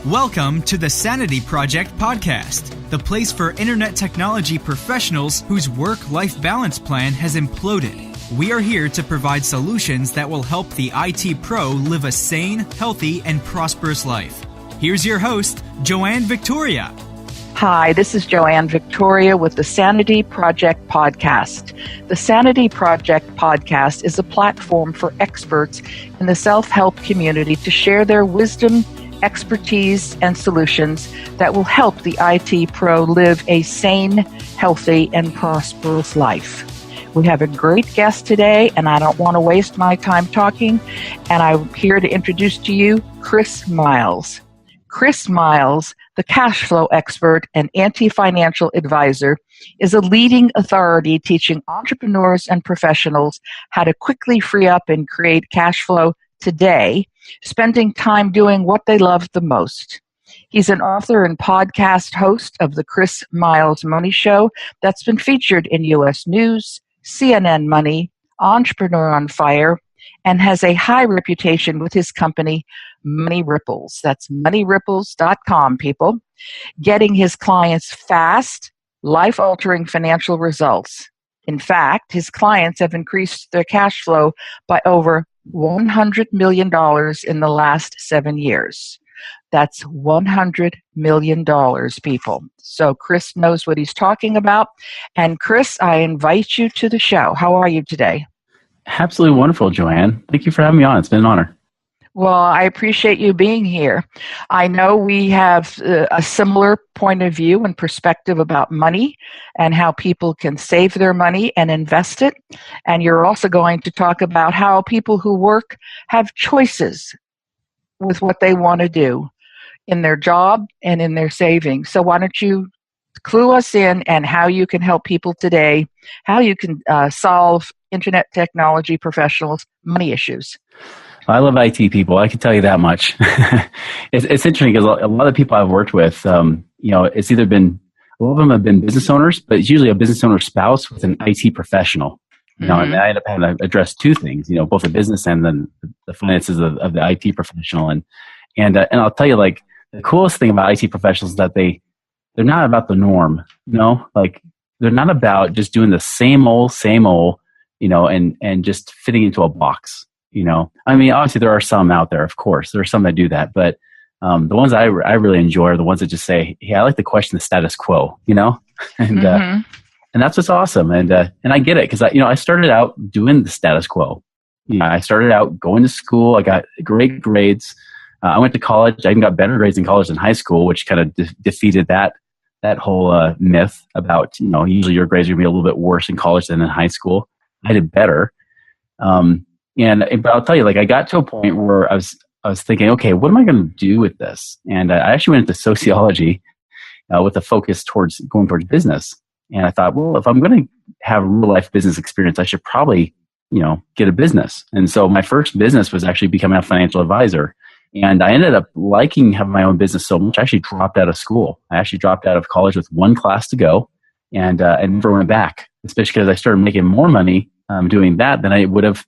Welcome to the Sanity Project podcast, the place for internet technology professionals whose work-life balance plan has imploded. We are here to provide solutions that will help the IT pro live a sane, healthy, and prosperous life. Here's your host, Joanne Victoria. Hi, this is Joanne Victoria with the Sanity Project podcast. The Sanity Project podcast is a platform for experts in the self-help community to share their wisdom, expertise, and solutions that will help the IT pro live a sane, healthy, and prosperous life. We have a great guest today, and I don't want to waste my time talking, and I'm here to introduce to you Chris Miles. Chris Miles, the cash flow expert and anti-financial advisor, is a leading authority teaching entrepreneurs and professionals how to quickly free up and create cash flow today, spending time doing what they love the most. He's an author and podcast host of the Chris Miles Money Show that's been featured in U.S. News, CNN Money, Entrepreneur on Fire, and has a high reputation with his company, Money Ripples. That's moneyripples.com, people. Getting his clients fast, life-altering financial results. In fact, his clients have increased their cash flow by over $100 million in the last 7 years. That's $100 million, people. So Chris knows what he's talking about. And Chris, I invite you to the show. How are you today? Absolutely wonderful, Joanne. Thank you for having me on. It's been an honor. Well, I appreciate you being here. I know we have a similar point of view and perspective about money and how people can save their money and invest it. And you're also going to talk about how people who work have choices with what they want to do in their job and in their savings. So why don't you clue us in and how you can help people today, how you can solve internet technology professionals' money issues. I love IT people. I can tell you that much. It's interesting because a lot of people I've worked with, it's either been, a lot of them have been business owners, but it's usually a business owner spouse with an IT professional. And I end up having to address two things, both the business and then the finances of the IT professional. And I'll tell you, like, the coolest thing about IT professionals is that they're not about the norm, like they're not about just doing the same old, and just fitting into a box. I mean, obviously there are some out there, of course. There are some that do that, but the ones I really enjoy are the ones that just say, "Hey, I like to question the status quo," and that's what's awesome. And I get it because I started out doing the status quo. I started out going to school. I got great grades. I went to college. I even got better grades in college than high school, which kind of defeated that whole myth about usually your grades are going to be a little bit worse in college than in high school. I did better. But I'll tell you, like, I got to a point where I was thinking, okay, what am I going to do with this? And I actually went into sociology with a focus going towards business. And I thought, well, if I'm going to have real life business experience, I should probably, get a business. And so my first business was actually becoming a financial advisor. And I ended up liking having my own business so much, I actually dropped out of school. I actually dropped out of college with one class to go and never went back, especially because I started making more money doing that than I would have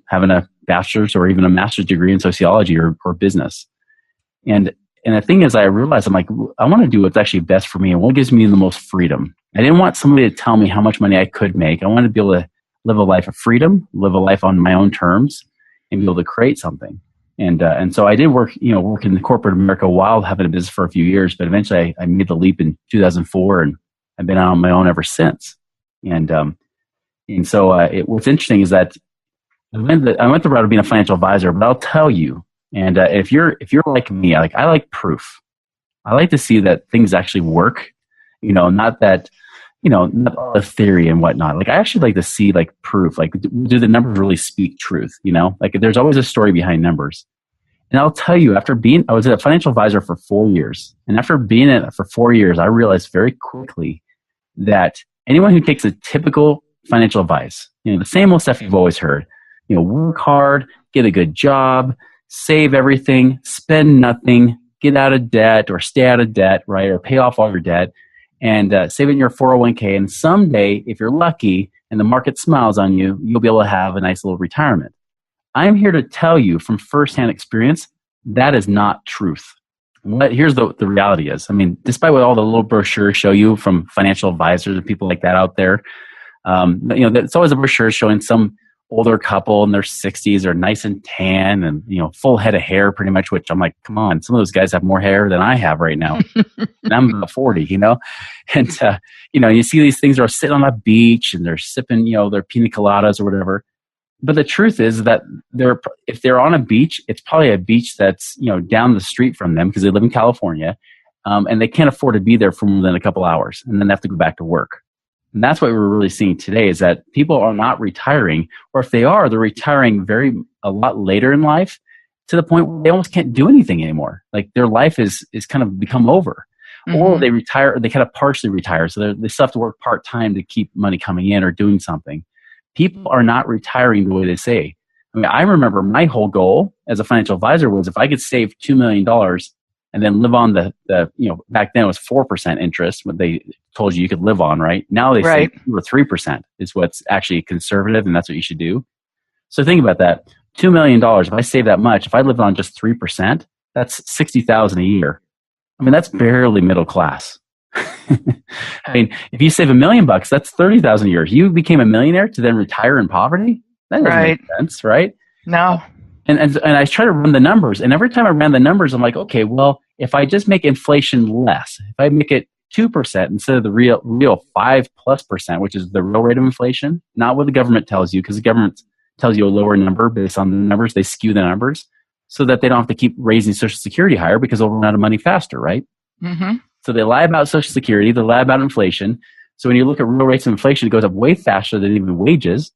having a bachelor's or even a master's degree in sociology or business. And the thing is, I realized I'm like, I want to do what's actually best for me and what gives me the most freedom. I didn't want somebody to tell me how much money I could make. I wanted to be able to live a life of freedom, live a life on my own terms, and be able to create something. And so I did work in corporate America while having a business for a few years, but eventually I made the leap in 2004, and I've been out on my own ever since. What's interesting is that I went the route of being a financial advisor, but I'll tell you, and if you're like me, I like proof. I like to see that things actually work, not that, not the theory and whatnot. Like, I actually like to see like proof, like, do the numbers really speak truth? Like, there's always a story behind numbers. And I'll tell you, I was a financial advisor for 4 years. And after being in it for 4 years, I realized very quickly that anyone who takes a typical financial advice, the same old stuff you've always heard, work hard, get a good job, save everything, spend nothing, get out of debt or stay out of debt, right? Or pay off all your debt and save it in your 401k. And someday, if you're lucky and the market smiles on you, you'll be able to have a nice little retirement. I'm here to tell you from firsthand experience, that is not truth. Here's the reality is, I mean, despite what all the little brochures show you from financial advisors and people like that out there, it's always a brochure showing some older couple in their 60s are nice and tan and, full head of hair pretty much, which I'm like, come on, some of those guys have more hair than I have right now. And I'm about 40, and, you see these things are sitting on a beach and they're sipping, their pina coladas or whatever. But the truth is that if they're on a beach, it's probably a beach that's, down the street from them because they live in California, and they can't afford to be there for more than a couple hours and then they have to go back to work. And that's what we're really seeing today is that people are not retiring, or if they are, they're retiring a lot later in life to the point where they almost can't do anything anymore. Like their life is kind of become over. Mm-hmm. Or they retire, or they kind of partially retire. So they still have to work part-time to keep money coming in or doing something. People are not retiring the way they say. I mean, I remember my whole goal as a financial advisor was if I could save $2 million and then live on the back then it was 4% interest, what they told you could live on, right? Now they say 2 or 3% is what's actually conservative, and that's what you should do. So think about that. $2 million, if I save that much, if I lived on just 3%, that's $60,000 a year. I mean, that's barely middle class. I mean, if you save $1 million, that's $30,000 a year. If you became a millionaire to then retire in poverty, that doesn't make sense, right? No. And I try to run the numbers, and every time I ran the numbers, I'm like, okay, well, if I just make inflation less, if I make it 2% instead of the real 5+%, which is the real rate of inflation, not what the government tells you, because the government tells you a lower number based on the numbers, they skew the numbers so that they don't have to keep raising Social Security higher because they'll run out of money faster, right? Mm-hmm. So they lie about Social Security, they lie about inflation. So when you look at real rates of inflation, it goes up way faster than even wages.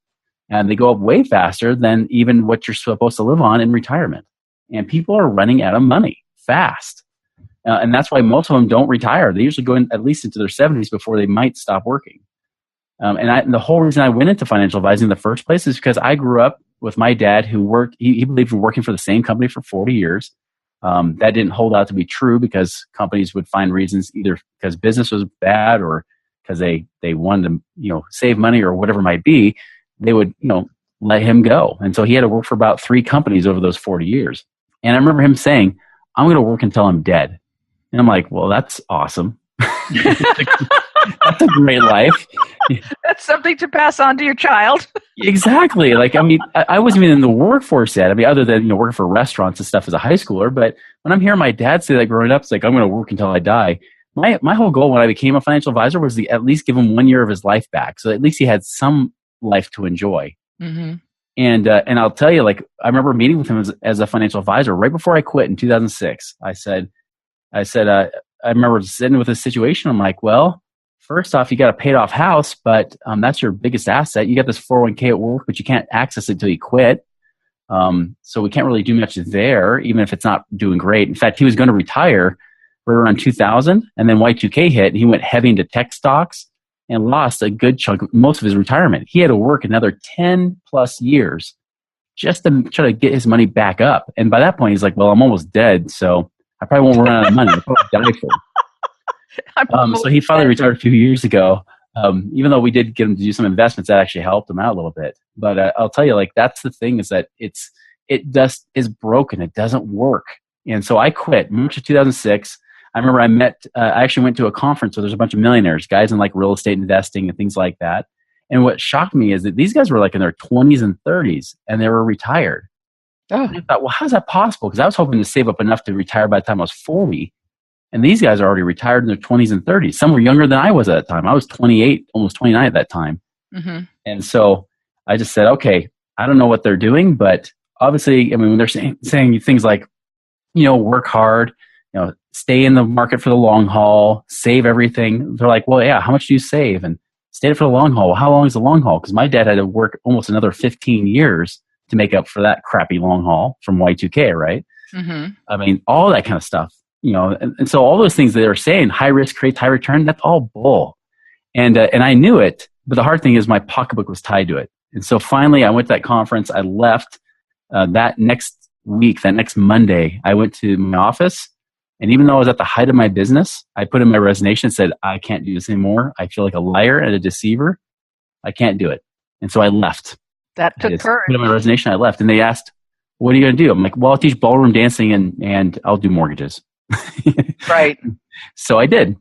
And they go up way faster than even what you're supposed to live on in retirement. And people are running out of money fast. And that's why most of them don't retire. They usually go in at least into their 70s before they might stop working. And the whole reason I went into financial advising in the first place is because I grew up with my dad who worked, he believed in working for the same company for 40 years. That didn't hold out to be true because companies would find reasons either because business was bad or because they wanted to, save money or whatever it might be. They would, let him go. And so he had to work for about 3 companies over those 40 years. And I remember him saying, I'm going to work until I'm dead. And I'm like, well, that's awesome. That's a great life. That's something to pass on to your child. Exactly. Like, I mean, I wasn't even in the workforce yet. I mean, other than, working for restaurants and stuff as a high schooler. But when I'm hearing my dad say that growing up, it's like, I'm going to work until I die. My whole goal when I became a financial advisor was to at least give him 1 year of his life back. So at least he had some life to enjoy. Mm-hmm. And I'll tell you, like, I remember meeting with him as a financial advisor right before I quit in 2006. I said, I remember sitting with this situation. I'm like, well, first off, you got a paid off house, but that's your biggest asset. You got this 401k at work, but you can't access it until you quit. So we can't really do much there, even if it's not doing great. In fact, he was going to retire right around 2000, and then Y2K hit, and he went heavy into tech stocks and lost a good chunk, most of his retirement. He had to work another 10 plus years just to try to get his money back up. And by that point, he's like, well, I'm almost dead, so I probably won't run out of money. I'll probably die for it. So he finally retired a few years ago. Even though we did get him to do some investments, that actually helped him out a little bit. But I'll tell you, like, that's the thing is that it just is broken. It doesn't work. And so I quit March of 2006. I remember I actually went to a conference where there's a bunch of millionaires, guys in like real estate investing and things like that. And what shocked me is that these guys were like in their 20s and 30s and they were retired. Oh. And I thought, well, how's that possible? Because I was hoping to save up enough to retire by the time I was 40. And these guys are already retired in their 20s and 30s. Some were younger than I was at that time. I was 28, almost 29 at that time. Mm-hmm. And so I just said, okay, I don't know what they're doing, but obviously, I mean, when they're saying things like, work hard, stay in the market for the long haul, save everything. They're like, well, yeah, how much do you save? And stay for the long haul. Well, how long is the long haul? Because my dad had to work almost another 15 years to make up for that crappy long haul from Y2K, right? Mm-hmm. I mean, all that kind of stuff, and so all those things that they're saying, high risk creates high return, that's all bull. And I knew it, but the hard thing is my pocketbook was tied to it. And so finally I went to that conference. I left that next week, that next Monday, I went to my office. And even though I was at the height of my business, I put in my resignation and said, I can't do this anymore. I feel like a liar and a deceiver. I can't do it. And so I left. That took courage. I put in my resignation, I left. And they asked, what are you going to do? I'm like, well, I'll teach ballroom dancing and I'll do mortgages. Right. So I did.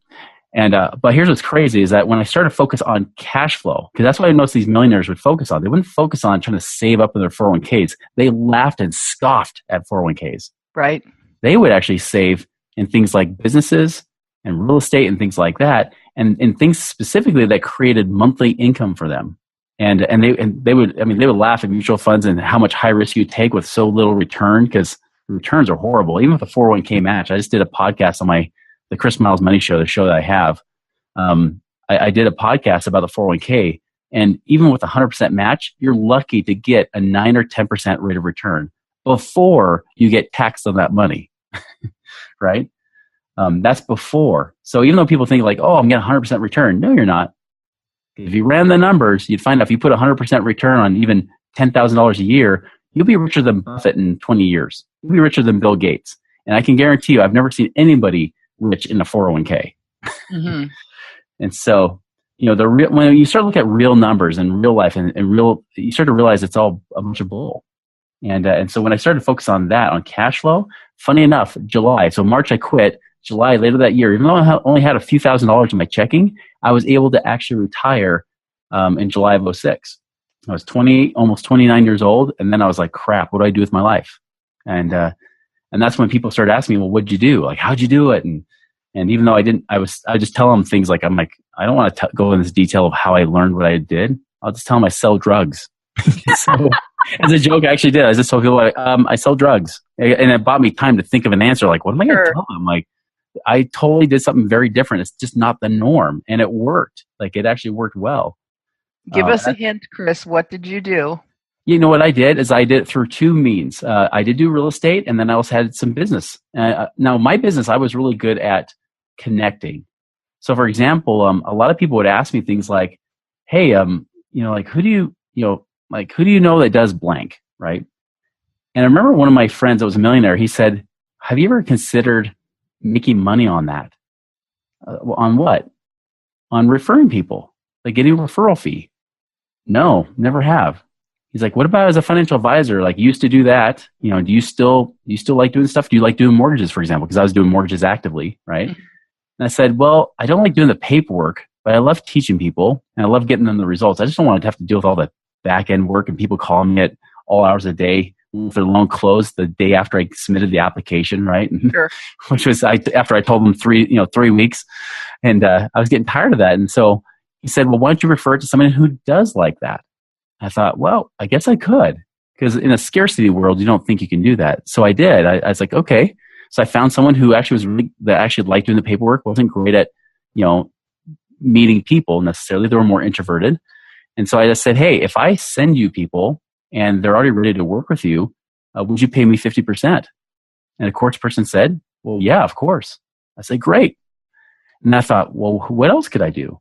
And but here's what's crazy is that when I started to focus on cash flow, because that's what most of these millionaires would focus on. They wouldn't focus on trying to save up in their 401ks. They laughed and scoffed at 401ks. Right. They would actually save in things like businesses and real estate and things like that, and things specifically that created monthly income for them. And they would laugh at mutual funds and how much high risk you take with so little return, because the returns are horrible. Even with a 401k match, I just did a podcast on the Chris Miles Money Show, the show that I have. I did a podcast about the 401k, and even with a 100% match, you're lucky to get a 9 or 10% rate of return before you get taxed on that money, right? That's before. So even though people think like, oh, I'm getting 100% return, no, you're not. If you ran the numbers, you'd find out if you put 100% return on even $10,000 a year, you'll be richer than Buffett in 20 years. You'll be richer than Bill Gates. And I can guarantee you, I've never seen anybody rich in a 401k. Mm-hmm. And so, when you start looking at real numbers and real life and you start to realize it's all a bunch of bull. And so when I started to focus on that, on cash flow, funny enough, July, so March I quit, July later that year, even though I only had a few $1,000s in my checking, I was able to actually retire in July of 2006. I was almost 29 years old. And then I was like, crap, what do I do with my life? And that's when people started asking me, well, what'd you do? Like, how'd you do it? And even though I didn't, I just tell them things like, I don't want to go into this detail of how I learned what I did. I'll just tell them I sell drugs. So as a joke, I actually did. I just told people, I sell drugs. And it bought me time to think of an answer. Like, what am I going to tell them? Like, I totally did something very different. It's just not the norm. And it worked. Like, it actually worked well. Give us a hint, Chris. What did you do? You know what I did is I did it through two means. I did do real estate, and then I also had some business. Now, my business, I was really good at connecting. So, for example, a lot of people would ask me things like, "Hey, like who do you know that does blank?" Right? And I remember one of my friends that was a millionaire. He said, "Have you ever considered making money on that? On what? On referring people, like getting a referral fee?" No, never have. He's like, what about as a financial advisor? Like, you used to do that. Do you still like doing stuff? Do you like doing mortgages, for example? Because I was doing mortgages actively, right? Mm-hmm. And I said, well, I don't like doing the paperwork, but I love teaching people and I love getting them the results. I just don't want to have to deal with all the back end work and people calling me at all hours of the day for the loan closed the day after I submitted the application, right? Sure. Which was after I told them 3 weeks, and I was getting tired of that. And so he said, well, why don't you refer it to someone who does like that? I thought, well, I guess I could, because in a scarcity world, you don't think you can do that. So I did. I was like, okay. So I found someone who actually liked doing the paperwork, wasn't great at, meeting people necessarily. They were more introverted. And so I just said, hey, if I send you people and they're already ready to work with you, would you pay me 50%? And the course person said, well, yeah, of course. I said, great. And I thought, well, what else could I do?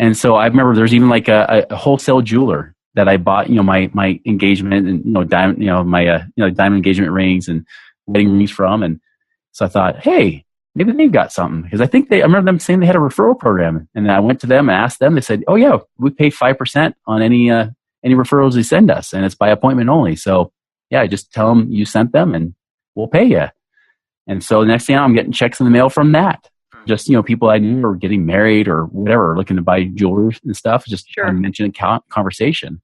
And so I remember there's even like a wholesale jeweler that I bought, my engagement and, diamond, diamond engagement rings and wedding rings from. And so I thought, hey, maybe they've got something, because I remember them saying they had a referral program. And then I went to them and asked them, they said, oh yeah, we pay 5% on any referrals they send us. And it's by appointment only. So yeah, I just tell them you sent them and we'll pay you. And so the next thing I'm getting checks in the mail from that. Just, people I knew were getting married or whatever, looking to buy jewelry and stuff. Just sure. Mention a conversation.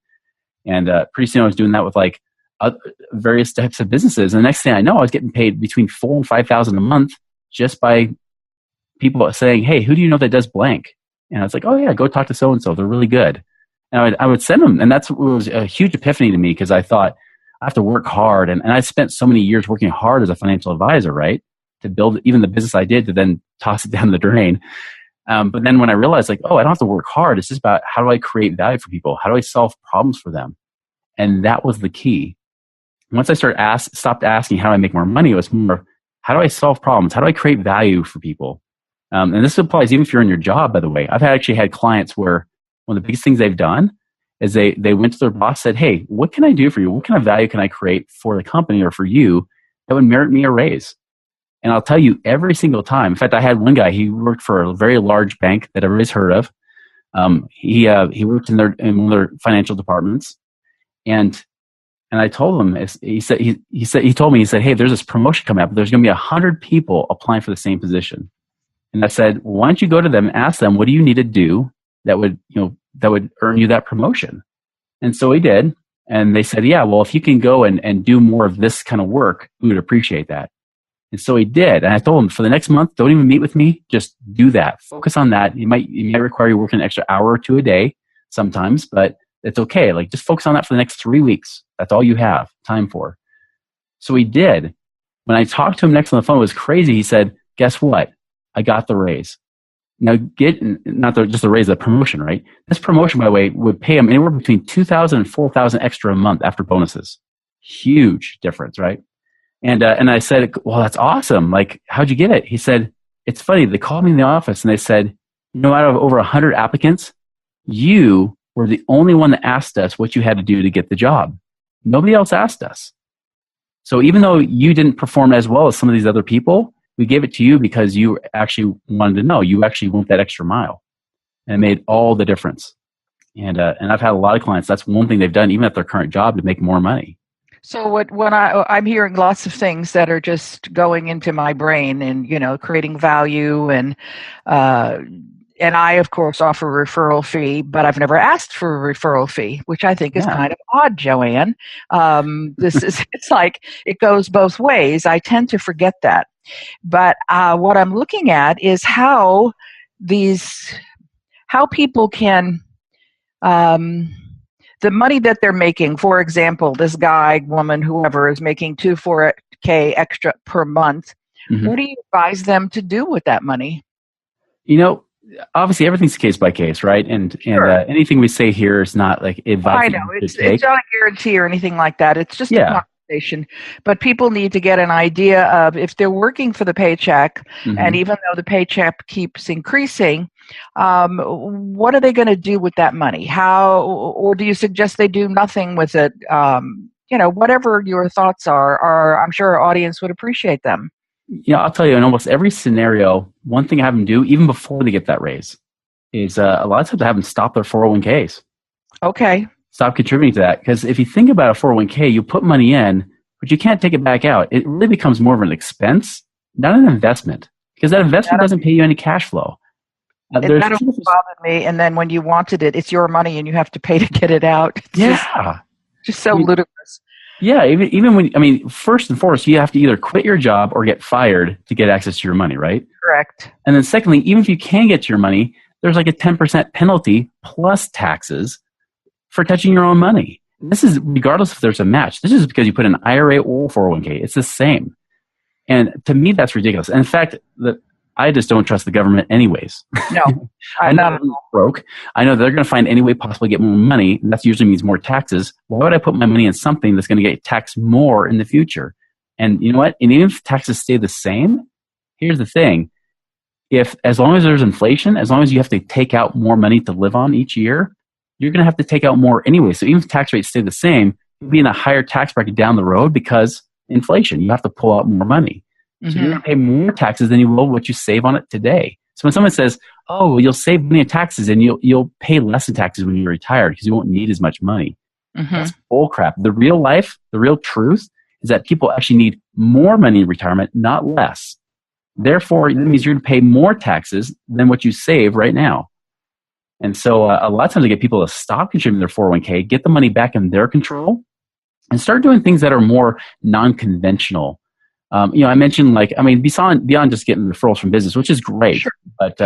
And pretty soon I was doing that with like various types of businesses. And the next thing I know, I was getting paid between $4,000 and $5,000 a month just by people saying, hey, who do you know that does blank? And I was like, oh yeah, go talk to so-and-so. They're really good. And I would send them. And that's what was a huge epiphany to me, because I thought I have to work hard. And I spent so many years working hard as a financial advisor, right? To build even the business I did, to then toss it down the drain. But then when I realized like, oh, I don't have to work hard. It's just about how do I create value for people? How do I solve problems for them? And that was the key. Once I stopped asking how do I make more money, it was more, how do I solve problems? How do I create value for people? And this applies even if you're in your job, by the way. I've actually had clients where one of the biggest things they've done is they went to their boss, said, hey, what can I do for you? What kind of value can I create for the company or for you that would merit me a raise? And I'll tell you, every single time. In fact, I had one guy. He worked for a very large bank that everybody's heard of. He worked in one of their financial departments, and And I told him, he told me, hey, there's this promotion coming up. There's going to be 100 people applying for the same position. And I said, why don't you go to them, ask them, what do you need to do that would earn you that promotion? And so he did. And they said, yeah, well, if you can go and do more of this kind of work, we would appreciate that. And so he did. And I told him, for the next month, don't even meet with me. Just do that. Focus on that. It might require you working an extra hour or two a day sometimes, but it's okay. Like, just focus on that for the next 3 weeks. That's all you have time for. So he did. When I talked to him next on the phone, it was crazy. He said, guess what? I got the raise. Now, just the raise, the promotion, right? This promotion, by the way, would pay him anywhere between $2,000 and $4,000 extra a month after bonuses. Huge difference, right? And I said, well, that's awesome. Like, how'd you get it? He said, it's funny. They called me in the office and they said, out of over 100 applicants, you were the only one that asked us what you had to do to get the job. Nobody else asked us. So even though you didn't perform as well as some of these other people, we gave it to you because you actually wanted to know. You actually went that extra mile. And it made all the difference. And I've had a lot of clients, that's one thing they've done, even at their current job, to make more money. So when I'm hearing lots of things that are just going into my brain and, creating value and I, of course, offer a referral fee, but I've never asked for a referral fee, which I think is kind of odd, Joanne. It's like it goes both ways. I tend to forget that. But what I'm looking at is how people can, the money that they're making, for example, this guy, woman, whoever is making $4K extra per month, what do you advise them to do with that money? Obviously everything's case by case, right? And anything we say here is not like advice. I know it's not a guarantee or anything like that. It's just a conversation. But people need to get an idea of, if they're working for the paycheck, and even though the paycheck keeps increasing, what are they going to do with that money? Or do you suggest they do nothing with it? Whatever your thoughts are, I'm sure our audience would appreciate them. I'll tell you, in almost every scenario, one thing I have them do, even before they get that raise, is a lot of times I have them stop their 401ks. Okay. Stop contributing to that. Because if you think about a 401k, you put money in, but you can't take it back out. It really becomes more of an expense, not an investment. Because that investment doesn't pay you any cash flow. That always bothered me. And then when you wanted it, it's your money and you have to pay to get it out. It's just so ludicrous. Yeah, even when, first and foremost, you have to either quit your job or get fired to get access to your money, right? Correct. And then secondly, even if you can get your money, there's like a 10% penalty plus taxes for touching your own money. This is regardless if there's a match. This is because you put an IRA or 401k. It's the same. And to me, that's ridiculous. And in fact, I just don't trust the government anyways. No, I know they're broke. I know they're going to find any way possible to get more money. That usually means more taxes. Why would I put my money in something that's going to get taxed more in the future? And you know what? And even if taxes stay the same, here's the thing. As long as there's inflation, as long as you have to take out more money to live on each year, you're going to have to take out more anyway. So even if tax rates stay the same, you'll be in a higher tax bracket down the road because inflation. You have to pull out more money. So you're going to pay more taxes than you will what you save on it today. So when someone says, oh, well, you'll save money in taxes and you'll pay less in taxes when you're retired because you won't need as much money. That's bull crap. The real truth is that people actually need more money in retirement, not less. Therefore, that means you're going to pay more taxes than what you save right now. And so a lot of times I get people to stop contributing their 401k, get the money back in their control, and start doing things that are more non-conventional. I mentioned beyond just getting referrals from business, which is great. Sure. But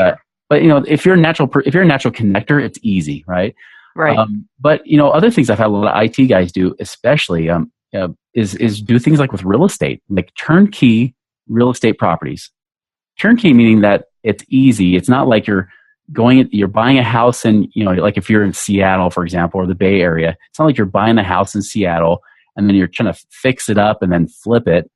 if you're a natural connector, it's easy, right? Right. But other things I've had a lot of IT guys do, especially, is do things like with real estate, like turnkey real estate properties. Turnkey meaning that it's easy. It's not like you're buying a house and like if you're in Seattle, for example, or the Bay Area, it's not like you're buying a house in Seattle and then you're trying to fix it up and then flip it.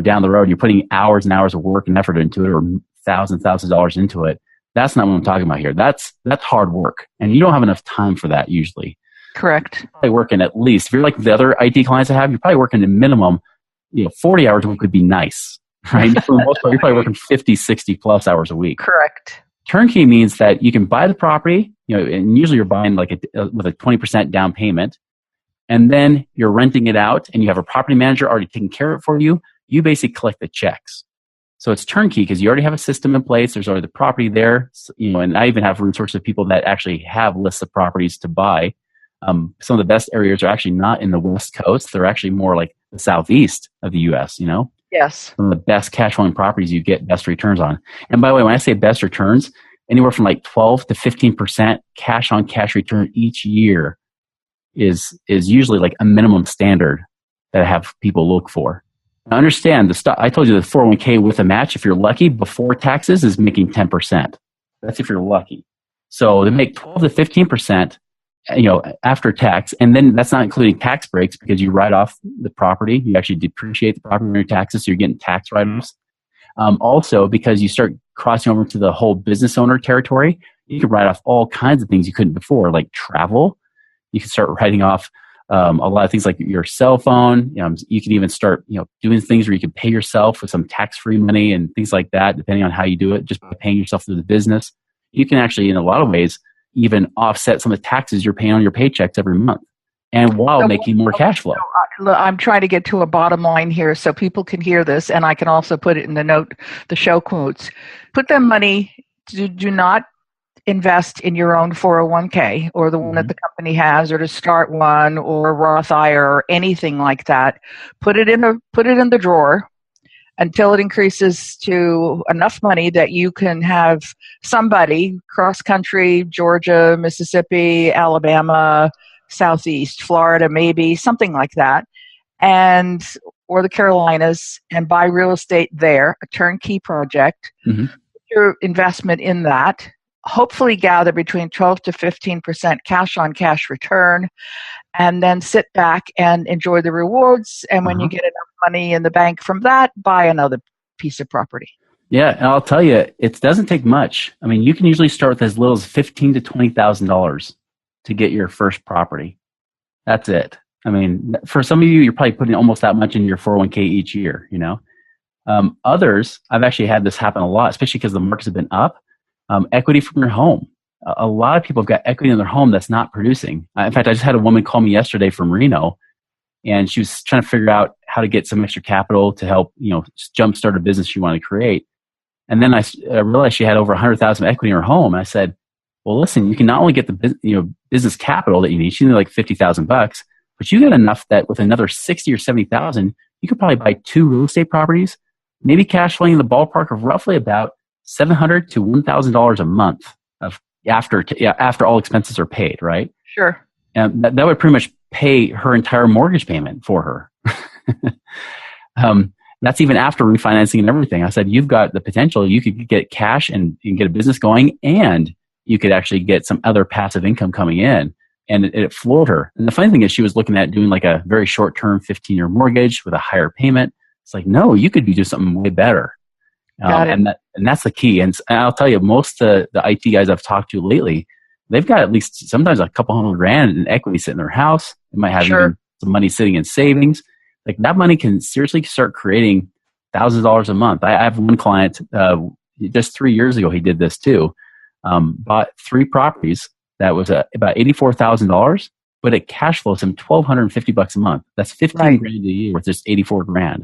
Down the road, you're putting hours and hours of work and effort into it, or thousands of dollars into it. That's not what I'm talking about here. That's hard work, and you don't have enough time for that usually. Correct. You're probably working at least, if you're like the other IT clients I have, you're probably working a minimum, 40 hours a week would be nice, right? For the most part, you're probably working 50, 60 plus hours a week. Correct. Turnkey means that you can buy the property, and usually you're buying with a 20% down payment. and then you're renting it out and you have a property manager already taking care of it for you, you basically collect the checks. So it's turnkey because you already have a system in place. There's already the property there, and I even have resources of people that actually have lists of properties to buy. Some of the best areas are actually not in the West Coast. They're actually more like the Southeast of the U.S., Yes. Some of the best cash flowing properties you get best returns on. And by the way, when I say best returns, anywhere from like 12 to 15% cash on cash return each year is usually like a minimum standard that I have people look for. Now understand I told you the 401k with a match, if you're lucky, before taxes is making 10%. That's if you're lucky. So they make 12 to 15%, after tax. And then that's not including tax breaks because you write off the property. You actually depreciate the property on your taxes. So you're getting tax write-offs. Also, because you start crossing over to the whole business owner territory, you can write off all kinds of things you couldn't before, like travel. You can start writing off a lot of things like your cell phone. You can even start, doing things where you can pay yourself with some tax-free money and things like that, depending on how you do it, just by paying yourself through the business. You can actually, in a lot of ways, even offset some of the taxes you're paying on your paychecks every month, and while making more cash flow. I'm trying to get to a bottom line here so people can hear this, and I can also put it in the show quotes. Put that money, do not invest in your own 401k or the one that the company has, or to start one, or Roth IRA or anything like that. Put it in the drawer until it increases to enough money that you can have somebody cross country, Georgia, Mississippi, Alabama, Southeast, Florida, maybe something like that, or the Carolinas, and buy real estate there, a turnkey project. Your investment in that, hopefully gather between 12 to 15% cash on cash return, and then sit back and enjoy the rewards. And when you get enough money in the bank from that, buy another piece of property. Yeah, and I'll tell you, it doesn't take much. I mean, you can usually start with as little as $15,000 to $20,000 to get your first property. That's it. I mean, for some of you, you're probably putting almost that much in your 401k each year. Others, I've actually had this happen a lot, especially because the markets have been up. Equity from your home. A lot of people have got equity in their home that's not producing. In fact, I just had a woman call me yesterday from Reno, and she was trying to figure out how to get some extra capital to help, jumpstart a business she wanted to create. And then I realized she had over 100,000 equity in her home. And I said, well, listen, you can not only get the business capital that you need. She needed like $50,000, but you get enough that with another 60 or 70,000, you could probably buy 2 real estate properties, maybe cash flowing in the ballpark of roughly about $700 to $1,000 a month after all expenses are paid, right? Sure. And that would pretty much pay her entire mortgage payment for her. That's even after refinancing and everything. I said, you've got the potential. You could get cash and you can get a business going, and you could actually get some other passive income coming in. And it floored her. And the funny thing is, she was looking at doing like a very short-term 15-year mortgage with a higher payment. It's like, no, you could be doing something way better. And that's the key. And I'll tell you, most of the IT guys I've talked to lately, they've got at least sometimes a couple $100,000 in equity sitting in their house. They might have even some money sitting in savings. Like that money can seriously start creating thousands of dollars a month. I have one client, just 3 years ago, he did this too. Bought 3 properties that was about $84,000, but it cash flows him $1,250 a month. That's $15,000 a year with just $84,000.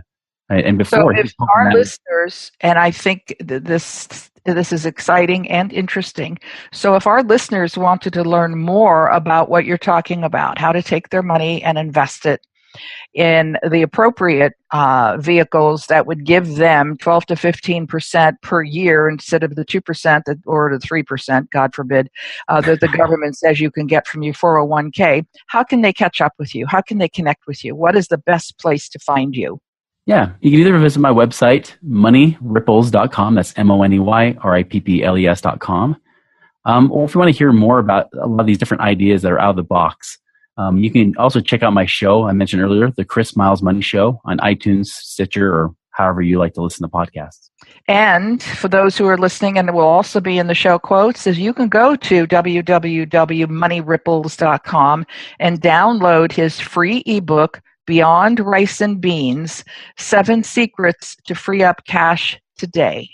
Right? And before, so if our listeners, and I think this is exciting and interesting. So if our listeners wanted to learn more about what you're talking about, how to take their money and invest it in the appropriate vehicles that would give them 12 to 15% per year instead of the 2% or the 3%, God forbid, that the government says you can get from your 401k, how can they catch up with you? How can they connect with you? What is the best place to find you? Yeah, you can either visit my website, moneyripples.com, that's MONEYRIPPLES.com, or if you want to hear more about a lot of these different ideas that are out of the box, you can also check out my show I mentioned earlier, the Chris Miles Money Show, on iTunes, Stitcher, or however you like to listen to podcasts. And for those who are listening, and it will also be in the show quotes, is you can go to www.moneyripples.com and download his free ebook, Beyond Rice and Beans, 7 Secrets to Free Up Cash Today.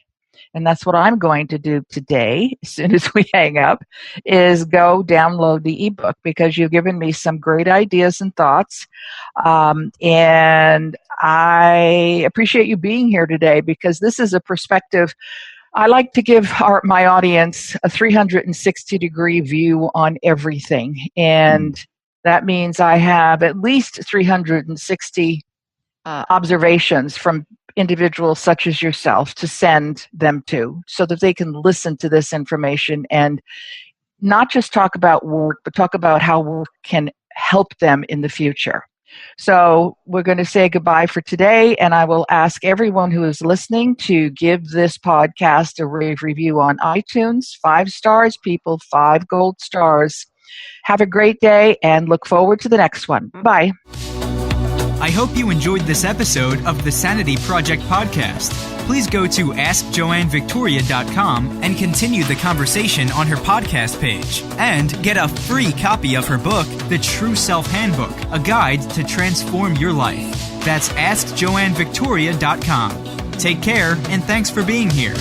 And that's what I'm going to do today, as soon as we hang up, is go download the ebook, because you've given me some great ideas and thoughts. And I appreciate you being here today, because this is a perspective. I like to give my audience a 360-degree view on everything. And that means I have at least 360 observations from individuals such as yourself to send them to, so that they can listen to this information and not just talk about work, but talk about how work can help them in the future. So we're going to say goodbye for today, and I will ask everyone who is listening to give this podcast a rave review on iTunes. 5 stars, people, 5 gold stars. Have a great day, and look forward to the next one. Bye. I hope you enjoyed this episode of the Sanity Project podcast. Please go to AskJoanneVictoria.com and continue the conversation on her podcast page. And get a free copy of her book, The True Self Handbook, a guide to transform your life. That's AskJoanneVictoria.com. Take care, and thanks for being here.